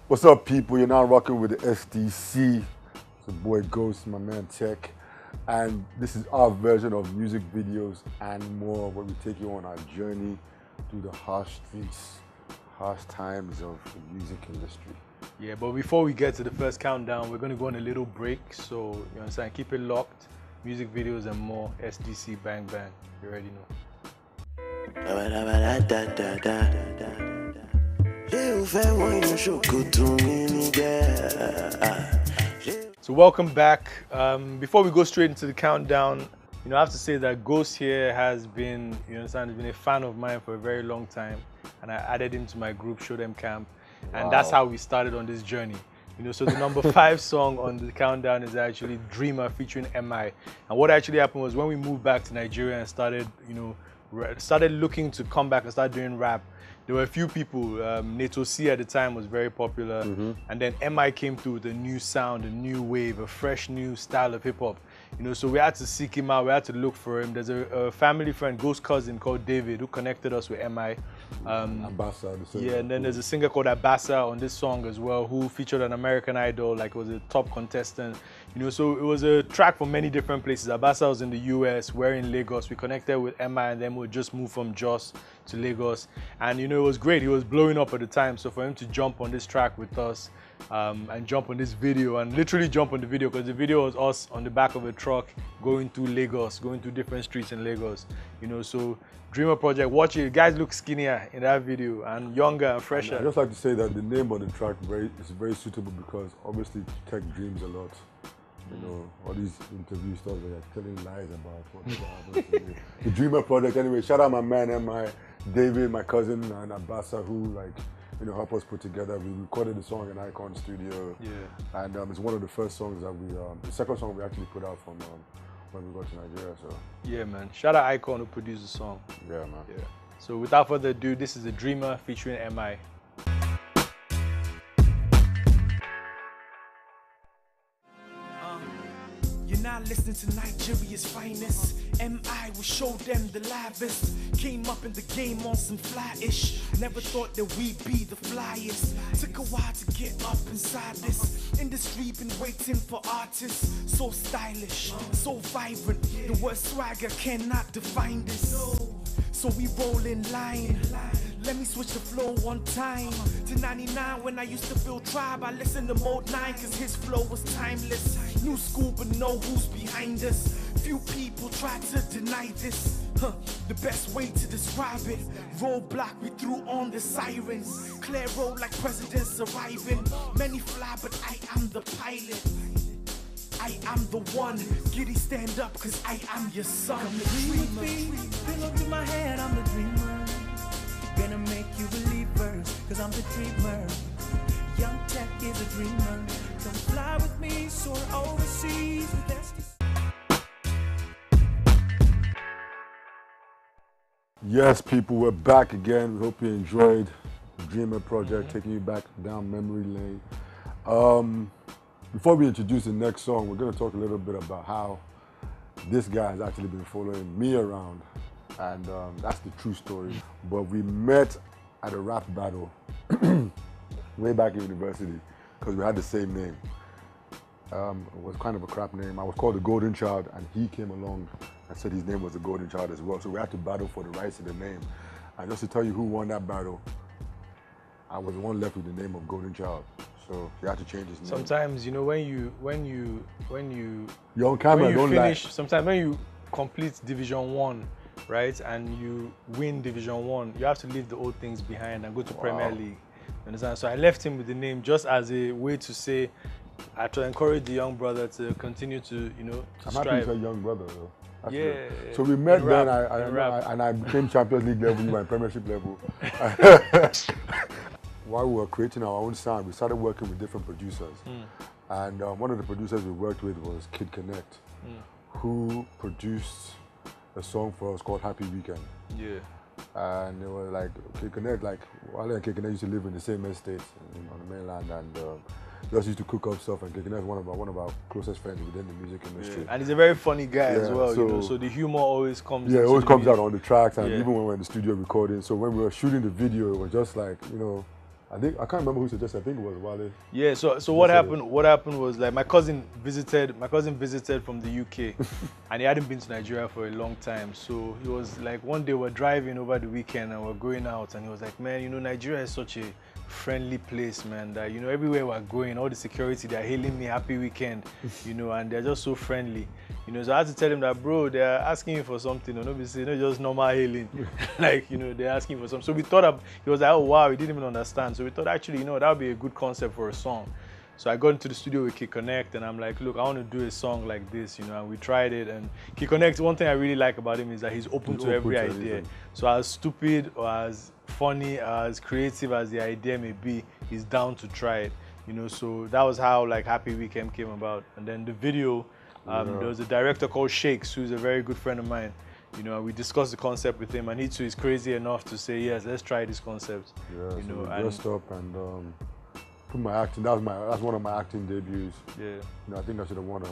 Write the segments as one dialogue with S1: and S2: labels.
S1: What's up, people? You're now rocking with the SDC. It's your boy Ghost, my man Tech. And this is our version of music videos and more, where we take you on our journey through the harsh streets, harsh times of the music industry.
S2: Yeah, but before we get to the first countdown, we're going to go on a little break. So, you understand, keep it locked. Music videos and more. SDC Bang Bang. You already know. So welcome back. Before we go straight into the countdown, I have to say that Ghost here has been, has been a fan of mine for a very long time, and I added him to my group, Dem Camp, and that's how we started on this journey. So the number 5 song on the countdown is actually Dreamer featuring MI. And what actually happened was when we moved back to Nigeria and started, started looking to come back and start doing rap, there were a few people. Nato C at the time was very popular, and then MI came through with a new sound, a new wave, a fresh new style of hip hop. So we had to seek him out, we had to look for him. There's a family friend, Ghost cousin called David, who connected us with MI.
S1: Abasa,
S2: yeah, and then there's a singer called Abasa on this song as well, who featured on American Idol, like was a top contestant. So it was a track from many different places. Abasa was in the US, we're in Lagos. We connected with MI, and then we just moved from Jos to Lagos. And it was great. He was blowing up at the time. So for him to jump on this track with us, and jump on this video, and literally jump on the video, because the video was us on the back of a truck going through Lagos, going through different streets in Lagos. So Dreamer Project, watch it. You guys look skinnier in that video and younger and fresher.
S1: I'd just like to say that the name on the track is very suitable, because obviously Tech dreams a lot. All these interview stuff that you're telling lies about what happens to you. The Dreamer Project, anyway. Shout out my man MI, David, my cousin, and Abasa, who help us put together. We recorded the song in Icon Studio. Yeah. And it's one of the first songs that the second song we actually put out from when we got to Nigeria. So
S2: yeah, man. Shout out Icon who produced the song.
S1: Yeah, man.
S2: Yeah. So without further ado, this is The Dreamer featuring MI.
S3: You're now listening to Nigeria's finest. MI will show them the livest. Came up in the game on some fly-ish. Never thought that we'd be the flyest. Took a while to get up inside this industry. Been waiting for artists. So stylish, so vibrant. The word swagger cannot define this. So we roll in line. Let me switch the flow one time. To 99 when I used to build Tribe, I listened to Mode 9 cause his flow was timeless. New school but know who's behind us. Few people try to deny this. The best way to describe it. Roadblock, we threw on the sirens. Clear road like presidents arriving. Many fly but I am the pilot. I am the one. Giddy, stand up cause I am your son. I'm the dreamer. Pillow to my head, I'm the dreamer. Gonna make you believers, cause I'm the dreamer. Young Tech is a dreamer. Come fly with me, soar overseas with SDC.
S1: Yes, people, we're back again. We hope you enjoyed the Dreamer Project, taking you back down memory lane. Before we introduce the next song, we're going to talk a little bit about how this guy has actually been following me around. And that's the true story. But we met at a rap battle way back in university, because we had the same name. It was kind of a crap name. I was called the Golden Child, and he came along and said his name was the Golden Child as well. So we had to battle for the rights to the name. And just to tell you who won that battle, I was the one left with the name of Golden Child. So he had to change his name.
S2: Sometimes, when
S1: you're on camera,
S2: when you
S1: don't
S2: finish,
S1: lie.
S2: sometimes when you complete Division 1, right, and you win Division 1, you have to leave the old things behind and go to Premier League. You understand? So I left him with the name just as a way to say, I try to encourage the young brother to continue to, to
S1: I'm
S2: strive.
S1: happy to say young brother, though. That's
S2: Yeah.
S1: good. So we met
S2: In
S1: then,
S2: rap,
S1: and I became Champions League level, you were Premiership level. While we were creating our own sound, we started working with different producers. And one of the producers we worked with was Kid Connect, who produced a song for us called Happy Weekend.
S2: Yeah.
S1: And they were like, Kid Connect, like, Wale and Kid Connect used to live in the same estate on the mainland, and we also used to cook up stuff, and Kid Connect is one of our closest friends within the music industry.
S2: Yeah. And he's a very funny guy as well,
S1: so,
S2: so the humor always comes
S1: it always comes
S2: music.
S1: out on the tracks, and even when we're in the studio recording. So when we were shooting the video, it was just like, I can't remember who suggested. I think it was Wale.
S2: Yeah. So what happened? What happened was like my cousin visited from the UK, and he hadn't been to Nigeria for a long time. So he was like, one day we're driving over the weekend and we're going out, and he was like, man, you know, Nigeria is such a friendly place, man, that, you know, everywhere we're going, all the security, they're hailing me happy weekend, you know, and they're just so friendly, you know. So I had to tell him that, bro, they're asking you for something, or obviously not just normal hailing, like, you know, they're asking for something. So we thought he was like, oh wow, he didn't even understand. So we thought, actually, you know, that would be a good concept for a song. So I got into the studio with Kid Connect, and I'm like, look, I want to do a song like this, you know, and we tried it. And Kid Connect, one thing I really like about him is that he's open to every idea. So as stupid or as funny, as creative as the idea may be, he's down to try it, you know. So that was how like Happy Weekend came about. And then the video, there was a director called Shakes, who's a very good friend of mine, you know, and we discussed the concept with him, and he too is crazy enough to say, yes, let's try this concept.
S1: Yeah,
S2: you
S1: so
S2: know,
S1: we dressed up and put my acting. That's one of my acting debuts. Yeah. You know, I think I should have won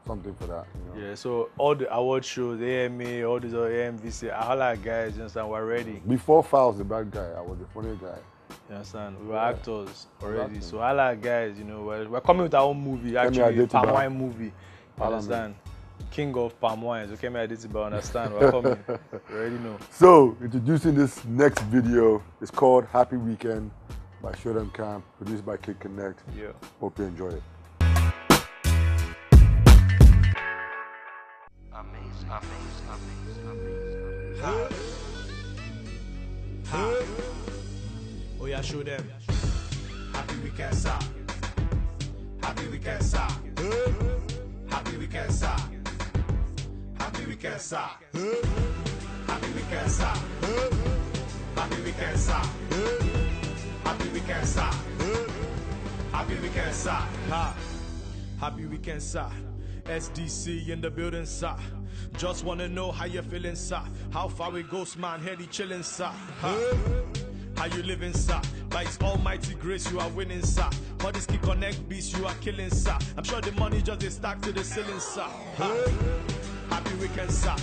S1: something for that. You know?
S2: Yeah. So all the award shows, AMA, all these other AMVC, all our guys, you understand, we're ready.
S1: Before Fowles, the bad guy, I was the funny guy.
S2: You understand? We were actors already. So all our guys, you know, we're coming with our own movie, actually, palm wine movie. You understand? King of palm wines. Okay, me Aditiba, understand? We're coming. You already know.
S1: So introducing this next video, it's called Happy Weekend by Dem Camp, produced by Kid Connect.
S2: Yeah.
S1: Hope you enjoy it.
S3: Amazing. Oh yeah, show them. Happy weekend, sir. Happy weekend, sir. Happy weekend, sir. Happy weekend, sir. Happy weekend, sir. Happy weekend, sir. Happy weekend, sir. Happy weekend, sir. Happy weekend, sir. SDC in the building, sir. Just wanna know how you feeling, sir. How far we goes, man, heady chilling, sir. How you living, sir? By His almighty grace, you are winning, sir. All this Kid Connect beats, you are killing, sir. I'm sure the money just is stacked to the ceiling, sir. Happy weekend, sir.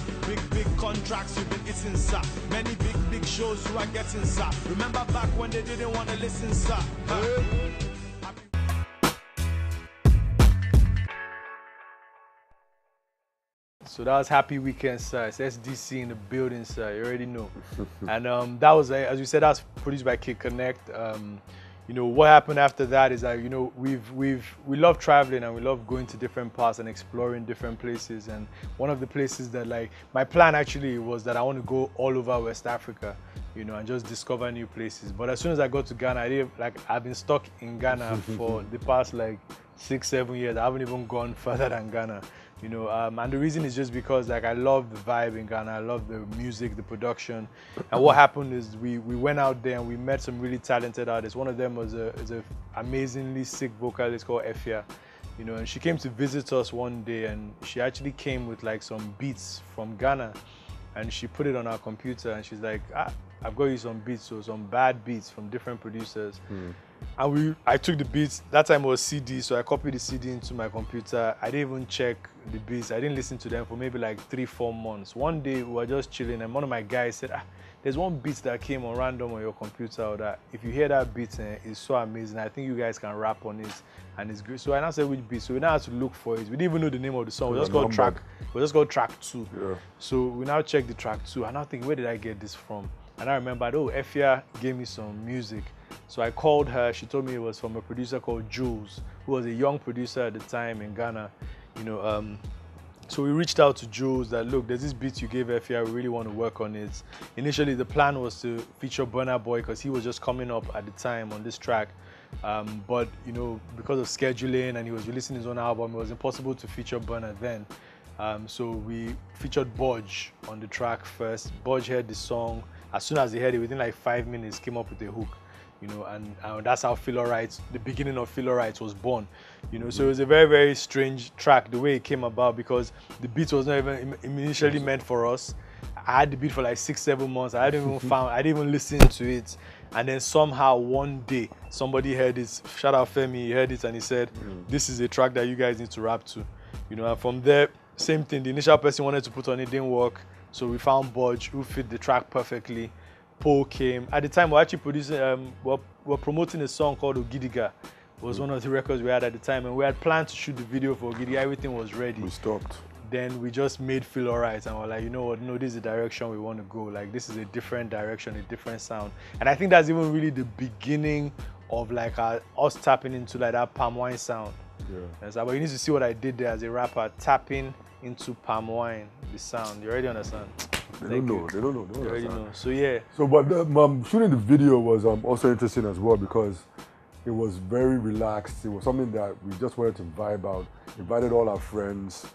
S3: Big contracts you've been hitting, sir. Many big shows you are getting, sir. Remember back when they didn't want to listen, sir.
S2: So that was Happy Weekend, sir. It's SDC in the building, sir. You already know. And that was, as you said, that's produced by Kid Connect. You know, what happened after that is that, you know, we love traveling and we love going to different parts and exploring different places. And one of the places that, like, my plan actually was that I want to go all over West Africa, you know, and just discover new places. But as soon as I got to Ghana, I've been stuck in Ghana for the past like 6-7 years. I haven't even gone further than Ghana. You know, and the reason is just because, like, I love the vibe in Ghana. I love the music, the production. And what happened is we went out there and we met some really talented artists. One of them was an amazingly sick vocalist called Efia. You know, and she came to visit us one day, and she actually came with like some beats from Ghana, and she put it on our computer, and she's like, I've got you some beats, so some bad beats from different producers. And I took the beats. That time it was CD, so I copied the CD into my computer. I didn't even check the beats. I didn't listen to them for maybe like 3-4 months. One day we were just chilling, and one of my guys said, there's one beat that came on random on your computer, or that if you hear that beat, it's so amazing. I think you guys can rap on it, and it's great. So I now said, which beat? So we now had to look for it. We didn't even know the name of the song. We just got track 2. Yeah. So we now checked the track 2, and I think, where did I get this from? And I remembered, Efia gave me some music. So I called her. She told me it was from a producer called Jules, who was a young producer at the time in Ghana. You know, so we reached out to Jules that, look, there's this beat you gave Efia. We really want to work on it. Initially, the plan was to feature Burna Boy because he was just coming up at the time on this track. But, you know, because of scheduling and he was releasing his own album, it was impossible to feature Burna then. So we featured BOJ on the track first. BOJ heard the song. As soon as he heard it, within like 5 minutes, came up with a hook, you know, and that's how the beginning of Feel Alright was born, you know. So it was a very, very strange track, the way it came about, because the beat was not even initially meant for us. I had the beat for like 6-7 months. I didn't even listen to it. And then somehow one day, somebody heard it, shout out Femi, he heard it and he said, this is a track that you guys need to rap to, you know. And from there, same thing, the initial person wanted to put on it, didn't work. So we found BOJ, who fit the track perfectly. Poe came. At the time, we're actually producing, we're promoting a song called Ogidiga. It was one of the records we had at the time, and we had planned to shoot the video for Ogidiga. Everything was ready.
S1: We stopped.
S2: Then we just made Feel Alright, and we're like, you know what, no, this is the direction we want to go. Like, this is a different direction, a different sound. And I think that's even really the beginning of like us tapping into like that palm wine sound. Yeah. So, but you need to see what I did there as a rapper, tapping into palm wine, the sound. You already understand?
S1: They don't know. They don't know.
S2: They already know. So yeah.
S1: So, but shooting the video was also interesting as well because it was very relaxed. It was something that we just wanted to vibe out. Invited all our friends.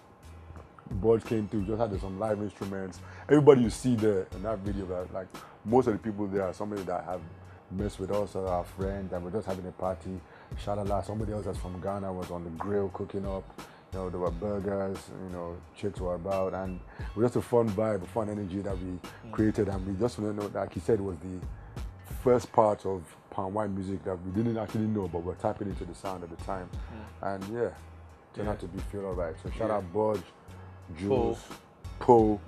S1: Boys came through. Just had some live instruments. Everybody you see there in that video, like most of the people there are somebody that have messed with us or our friends, and we're just having a party. Shalala. Somebody else that's from Ghana was on the grill cooking up. You know, there were burgers, you know, chicks were about, and it was just a fun vibe, a fun energy that we created, and we just want to know, like he said, it was the first part of palm wine music that we didn't actually know, but we're tapping into the sound at the time, and yeah, turned out to be Feel Alright. So shout out Boj, Jules, Poe,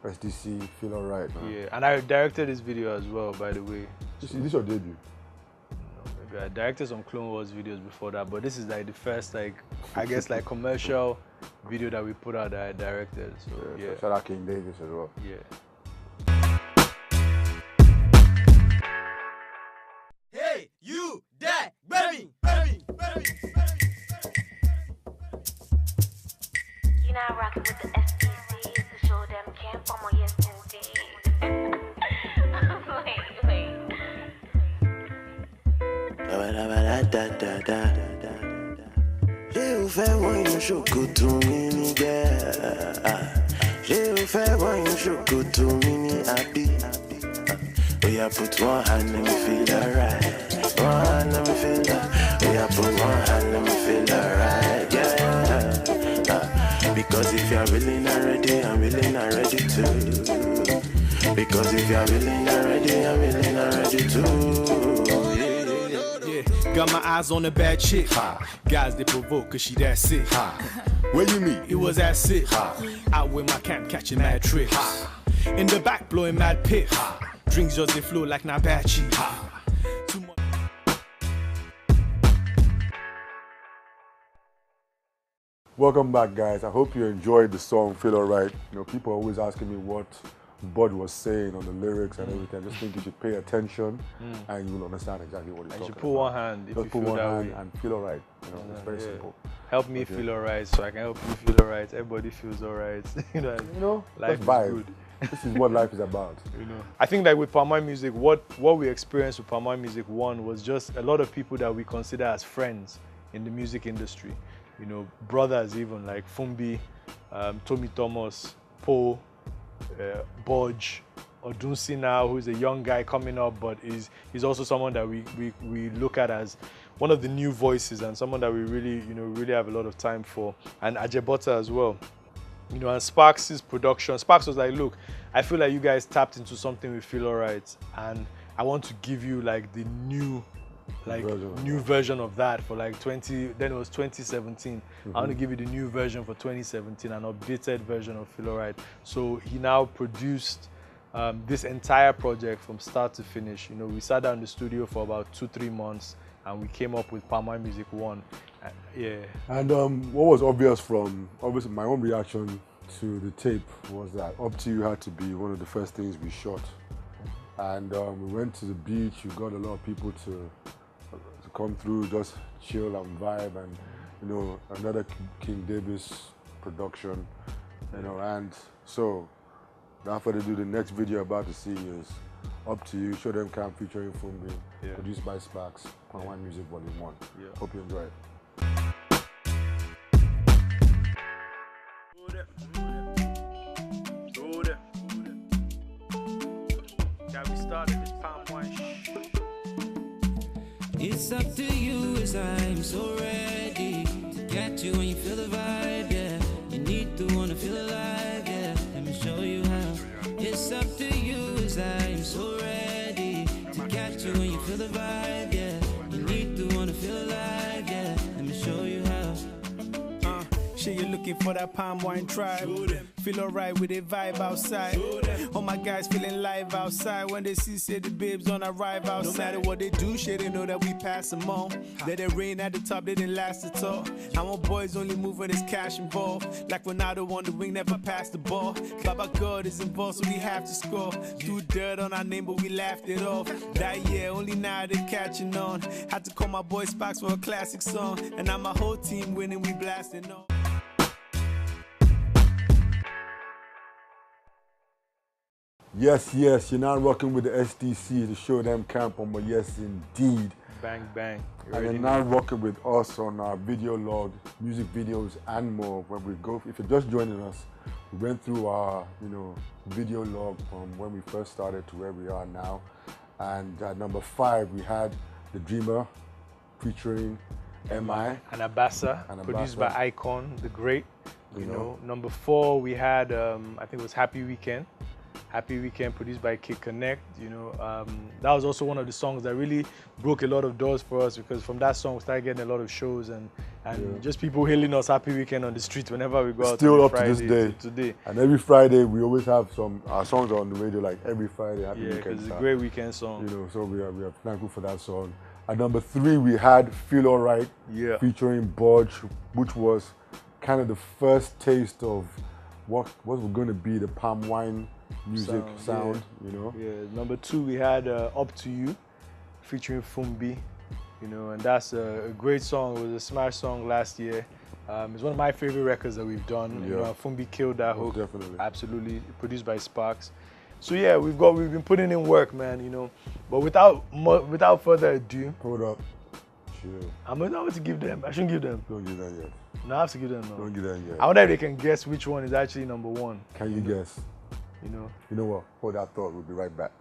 S1: SDC, Feel Alright, man.
S2: Yeah, and I directed this video as well, by the way.
S1: This is your debut?
S2: I directed some Clone Wars videos before that, but this is like the first, like, I guess, like commercial video that we put out that I directed. So yeah.
S1: So shout out King Davis as well.
S2: Yeah.
S3: Hey, you, there, baby, baby, baby, baby.
S4: You now rocking with the SDC. It's the show Dem Camp. I'm on yes indeed. Wait.
S5: J'ai fait moi un chocoto mini girl. J'ai fait moi un chocoto mini happy. Oh yeah, put one hand, let me feel alright. One hand, let me feel alright. Oh yeah, put one hand, let me feel alright. Yeah. Because if you're willing already, I'm willing already too. Because if you're willing already, I'm willing already too.
S3: Got my eyes on a bad chick. Guys, they provoke cause she that sick.
S1: Where you meet?
S3: It was that sick. Out with my camp catching mad tricks. In the back blowing mad piff. Drinks just they flow like Nabachi. Too much.
S1: Welcome back, guys. I hope you enjoyed the song Feel Alright. You know, people are always asking me what Bud was saying on the lyrics and everything. I just think you should pay attention and you will understand exactly what he's talking about.
S2: You should put one hand if
S1: just
S2: you
S1: put
S2: feel
S1: one
S2: that
S1: hand
S2: way.
S1: and feel alright. You know, it's very simple.
S2: Help me feel alright so I can help you feel alright. Everybody feels alright. You know, life is good.
S1: This is what life is about.
S2: You know, I think that with palm wine music, what we experienced with palm wine music, one was just a lot of people that we consider as friends in the music industry. You know, brothers even like Fumbi, Tommy Thomas, Poe, Boj, Odunsi now, who's a young guy coming up, but he's also someone that we look at as one of the new voices and someone that we really have a lot of time for, and Ajebota as well. You know, and Sparks' production. Sparks was like, look, I feel like you guys tapped into something we Feel Alright, and I want to give you like the new version of that for like then it was 2017. I want to give you the new version for 2017, an updated version of Feel Alright. So he now produced this entire project from start to finish. You know, we sat down in the studio for about 2-3 months and we came up with Palm Wine Music 1. Yeah. And
S1: what was obviously my own reaction to the tape was that Up To You had to be one of the first things we shot. And we went to the beach. We got a lot of people to come through, just chill and vibe, and you know, another King Davis production, you know. And so, without further ado, the next video you're about to see is Up To You, Show Dem Camp featuring Fumbi, produced by Sparks, Palm Wine Music Volume 1. Hope you enjoy it.
S6: It's up to you as I'm so ready to get you when you feel the vibe, yeah. You need to wanna feel alive, yeah. Let me show you how. It's up to you as I'm so ready to get you when you feel the vibe, yeah. You need to wanna feel alive, yeah. Let me show you how.
S3: Shit, you're looking for that palm wine tribe. Feel alright with a vibe outside. All my guys feeling live outside. When they say the babes on arrive outside. No matter what they do, shit, they know that we pass them on. Let it rain at the top, they didn't last at all. Our boys only move when there's cash involved. Like Ronaldo on the wing, never pass the ball. Baba God is involved, so we have to score. Threw dirt on our name, but we laughed it off. That year, only now they're catching on. Had to call my boy Sparks for a classic song. And now my whole team winning, we blasting on.
S1: Yes, yes, you're now rocking with the SDC, the show Dem Camp on my Yes Indeed.
S2: Bang, bang. You
S1: And
S2: already
S1: you're now rocking with us on our video log, music videos and more. When we go, if you're just joining us, we went through our, video log from when we first started to where we are now. And at number 5, we had The Dreamer featuring MI.
S2: And Abasa,
S1: And
S2: produced
S1: Abasa.
S2: by Icon, the great. You
S1: You
S2: know.
S1: know.
S2: Number 4, we had, I think it was Happy Weekend. Happy Weekend, produced by Kid Connect. That was also one of the songs that really broke a lot of doors for us, because from that song we started getting a lot of shows and just people hailing us Happy Weekend on the street whenever we go out.
S1: Still
S2: on
S1: up to
S2: Friday
S1: this day.
S2: Today.
S1: And every Friday, we always have our songs are on the radio, like every Friday, Happy
S2: Yeah,
S1: Weekend.
S2: because it's a
S1: style.
S2: great weekend song.
S1: So we are thankful for that song. At number 3, we had Feel Alright,
S2: Yeah.
S1: featuring BOJ, which was kind of the first taste of what was going to be the palm wine music sound.
S2: Yeah. Number 2, we had Up to You, featuring Fumbi. And that's a great song. It was a smash song last year. It's one of my favorite records that we've done.
S1: Yeah.
S2: Fumbi killed that
S1: Most
S2: hook.
S1: definitely.
S2: Absolutely, produced by Sparks. So yeah, we've been putting in work, man. But without further ado,
S1: Hold up. Chill.
S2: I'm going to give them. I shouldn't give them.
S1: Don't get that yet.
S2: No, I have to give them.
S1: Don't
S2: No.
S1: get that yet.
S2: I wonder if they can guess which one is actually number 1.
S1: Can you guess?
S2: You
S1: You know what? Hold that thought. We'll be right back.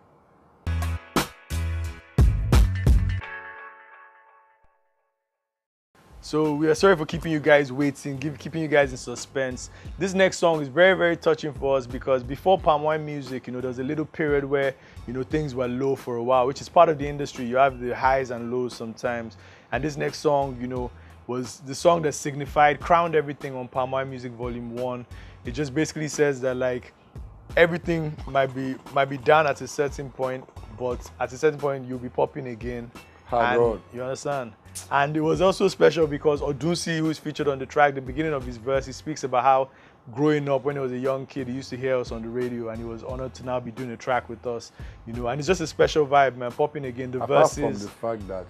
S2: So we are sorry for keeping you guys waiting, keeping you guys in suspense. This next song is very, very touching for us, because before palm wine music, there was a little period where, things were low for a while, which is part of the industry. You have the highs and lows sometimes. And this next song, was the song that crowned everything on Palm Wine Music Volume 1. It just basically says that, like, everything might be down at a certain point, but at a certain point you'll be popping again.
S1: Hard road.
S2: You understand? And it was also special because Odunsi, who is featured on the track, the beginning of his verse, he speaks about how growing up when he was a young kid, he used to hear us on the radio, and he was honored to now be doing a track with us. And it's just a special vibe, man. Popping again, the
S1: Apart
S2: verses.
S1: from the fact that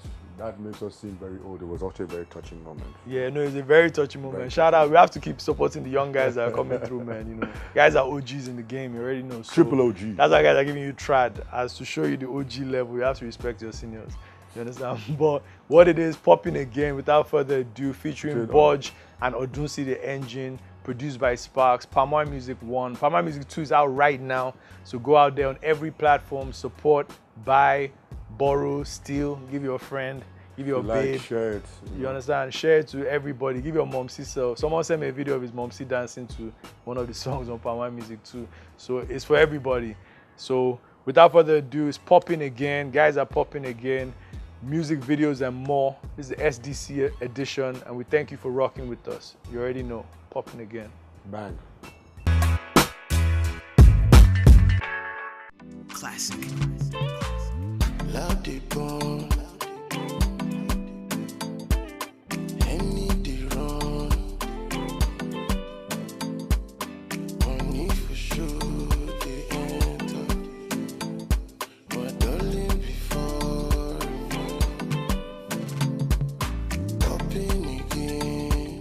S1: makes us seem very old, it was also a very touching moment.
S2: Yeah, no, it's a very touching moment.
S1: Very
S2: Shout out. We have to keep supporting the young guys that are coming through, man. Guys are OGs in the game. You already know. So
S1: Triple OG.
S2: That's why guys are giving you trad. As to show you the OG level, you have to respect your seniors. You understand? But what it is, popping again, without further ado, featuring BOJ and Odunsi the Engine, produced by Sparks. Palm Wine Music 1. Palm Wine Music 2 is out right now. So go out there on every platform, support, buy, borrow, steal, give your friend, give your babe.
S1: Share it.
S2: You understand? Share it to everybody. Give your mom self. Someone sent me a video of his mom dancing to one of the songs on Palm Wine Music 2. So it's for everybody. So without further ado, it's popping again. Guys are popping again. Music videos and more. This is the SDC edition, and we thank you for rocking with us. You already know. Popping again.
S1: Bang.
S3: Classic.
S5: LadiPoe. Any the run. Money for sure they enter. But darling before popping again.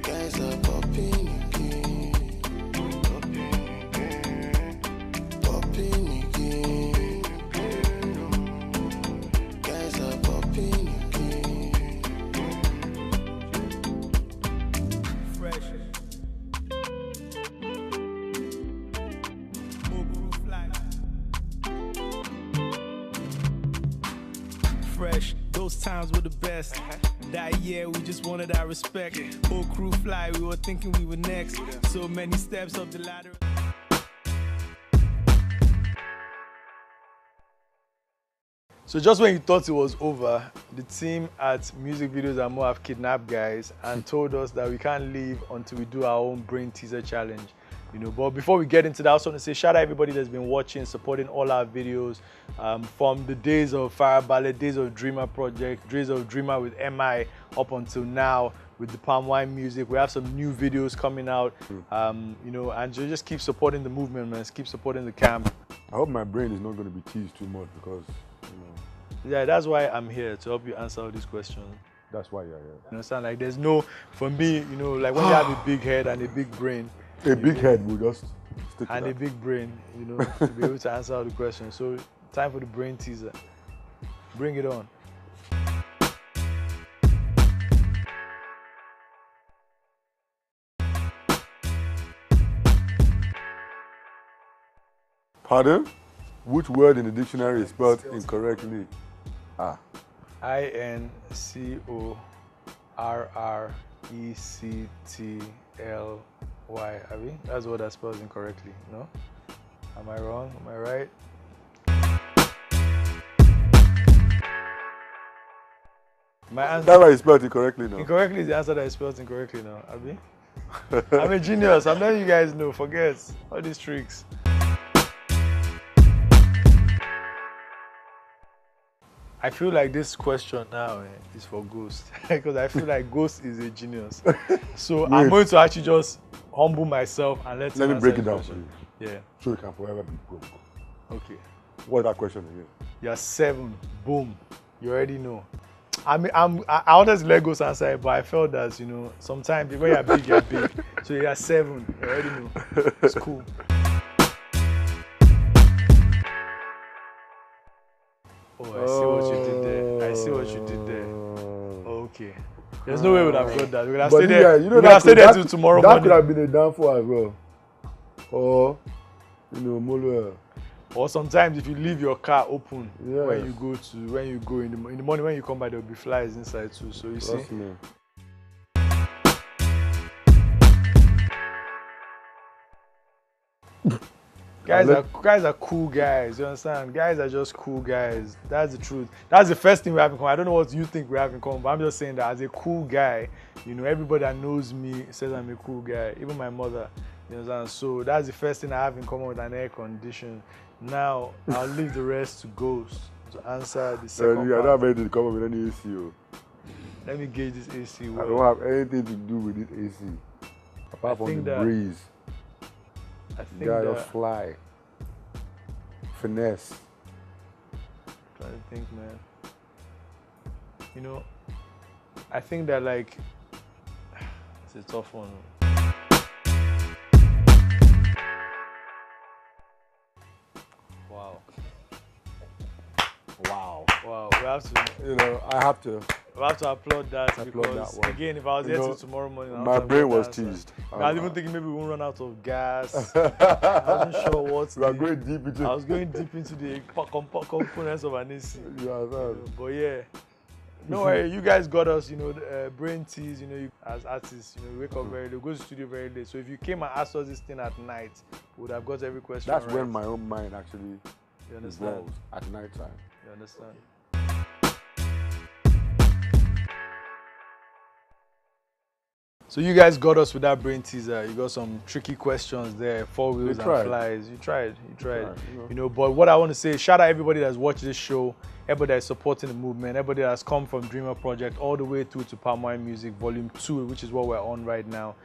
S5: Guys are popping again. Popping again. Guys are popping again.
S3: Fresh. Bulletproof life. Fresh. Those times were the best. That year we just wanted our respect. Whole crew fly, we were thinking we were next. So many steps up the ladder.
S2: So just when you thought it was over, the team at Music Videos and More have kidnapped guys and told us that we can't leave until we do our own brain teaser challenge. You know, but before we get into that, I also want to say shout out everybody that's been watching, supporting all our videos, from the days of Fire Ballet, days of Dreamer Project, days of Dreamer with MI, up until now with the Palm Wine music. We have some new videos coming out, you know, and just keep supporting the movement, man. Keep supporting the camp.
S1: I hope my brain is not going to be teased too much because, you know.
S2: Yeah, that's why I'm here, to help you answer all these questions.
S1: That's why you're here.
S2: You understand? Like, there's no, for me, you know, like when you have a big head and a big brain.
S1: A big head will just stick to
S2: and
S1: that.
S2: a big brain, you know, to be able to answer all the questions. So, time for the brain teaser. Bring it on.
S1: Pardon? Which word in the dictionary is spelled incorrectly? Ah.
S2: INCORRECTLY. Abi? That's what that spells incorrectly, no? Am I wrong? Am I right? My answer.
S1: That's why you spelled it correctly now.
S2: Incorrectly is the answer that is spelled incorrectly now, Abi? I'm a genius. I'm letting you guys know. Forget all these tricks. I feel like this question now is for Ghost because I feel like Ghost is a genius. So I'm going to actually just humble myself and let
S1: me break it down for you.
S2: Yeah.
S1: So you can forever be broke.
S2: Okay.
S1: What's that question again?
S2: You're 7. Boom. You already know. I wanted to let Ghost answer it, but I felt that, you know, sometimes when you're big, you're big. So you're 7. You already know. It's cool. Oh, I see what you did there. I see what you did there. Okay. There's no way we would have got that. We would have stayed there. You know, we would have stayed there till tomorrow morning.
S1: That could have been a downfall as well. Or, you know, Molo.
S2: Or sometimes if you leave your car open
S1: Yes.
S2: when you go in the morning when you come by, there will be flies inside too. So you
S1: Trust
S2: see.
S1: me.
S2: Guys are cool guys, you understand? Guys are just cool guys. That's the truth. That's the first thing we have in common. I don't know what you think we have in common, but I'm just saying that as a cool guy, you know, everybody that knows me says I'm a cool guy, even my mother, you understand? So that's the first thing I have in common with an air condition. Now, I'll leave the rest to Ghost to answer the second
S1: You're
S2: part.
S1: not ready to come up with any AC.
S2: Let me gauge this AC
S1: I
S2: well.
S1: don't have anything to do with this AC. Apart from the breeze.
S2: I think
S1: You gotta
S2: that,
S1: fly. Finesse.
S2: trying to think, man. You know, I think that, like, it's a tough one. Wow. Wow. We have to.
S1: You know, I have to.
S2: We have to applaud that
S1: Applaud
S2: because
S1: that one.
S2: again, if I was
S1: You
S2: here
S1: know,
S2: till tomorrow morning,
S1: my brain was
S2: answer.
S1: teased.
S2: I was even thinking maybe we won't run out of gas. I wasn't sure what.
S1: We are going deep into.
S2: I was going deep into the components of an AC. But yeah, no worry, you guys got us. You know, brain tease. You know, you, as artists, you know, we wake up very late, go to the studio very late. So if you came and asked us this thing at night, we would have got every question.
S1: That's
S2: right.
S1: when my own mind actually
S2: You understand?
S1: evolves at night time.
S2: You understand? So you guys got us with that brain teaser. You got some tricky questions there, 4 wheels and flies. You tried. You know, but what I want to say is shout out everybody that's watched this show, everybody that's supporting the movement, everybody that's come from Dreamer Project all the way through to Palm Wine Music Volume 2, which is what we're on right now.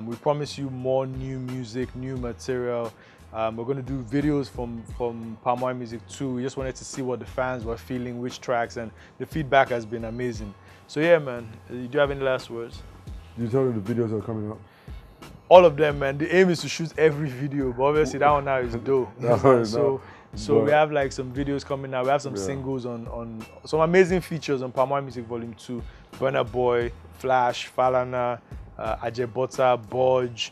S2: We promise you more new music, new material. We're going to do videos from Palm Wine Music 2. We just wanted to see what the fans were feeling, which tracks, and the feedback has been amazing. So yeah, man, do you have any last words?
S1: You tell me the videos are coming up.
S2: All of them, man. The aim is to shoot every video, but obviously that one now is dope. So we have like some videos coming out. We have some singles on some amazing features on Palm Wine Music Volume 2. Burna Boy, Flash, Falana, Ajebota, Boj,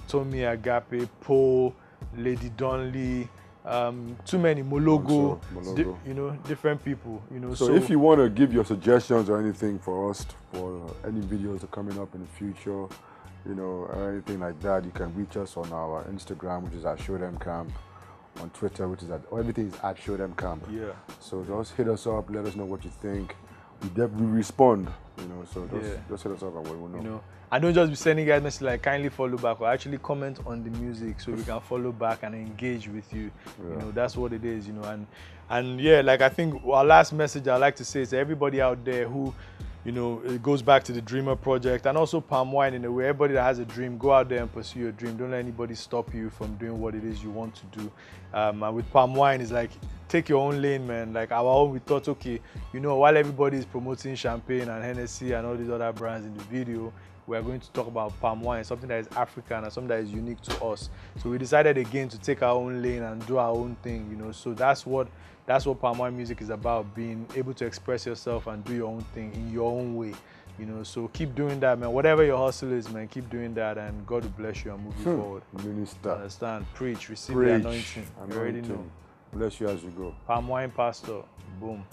S2: Tommy Agape, Poe, Lady Donley, too many, Mologo, you know, different people, you know.
S1: So if you want to give your suggestions or anything for us, for any videos that are coming up in the future, you know, or anything like that, you can reach us on our Instagram, which is at Dem Camp, on Twitter, which is everything is at Dem Camp.
S2: Yeah.
S1: So just hit us up, let us know what you think. we respond, you know. So just hit us up and we will know.
S2: You know, I don't just be sending guys messages like kindly follow back, or actually comment on the music so we can follow back and engage with you. You know, that's what it is, you know. And yeah, like I think our last message I like to say is to everybody out there who, you know, it goes back to the Dreamer Project and also Palm Wine in a way. Everybody that has a dream, go out there and pursue your dream. Don't let anybody stop you from doing what it is you want to do. And with Palm Wine, it's like, take your own lane, man. Like our own, we thought, okay, you know, while everybody is promoting champagne and Hennessy and all these other brands in the video, we are going to talk about palm wine, something that is African and something that is unique to us. So we decided again to take our own lane and do our own thing, you know. So that's what palm wine music is about, being able to express yourself and do your own thing in your own way, you know. So keep doing that, man. Whatever your hustle is, man, keep doing that, and God will bless you and move you forward.
S1: Minister.
S2: Understand? Preach, receive the anointing. You already know.
S1: Bless you as you go.
S2: Palm wine pastor. Boom.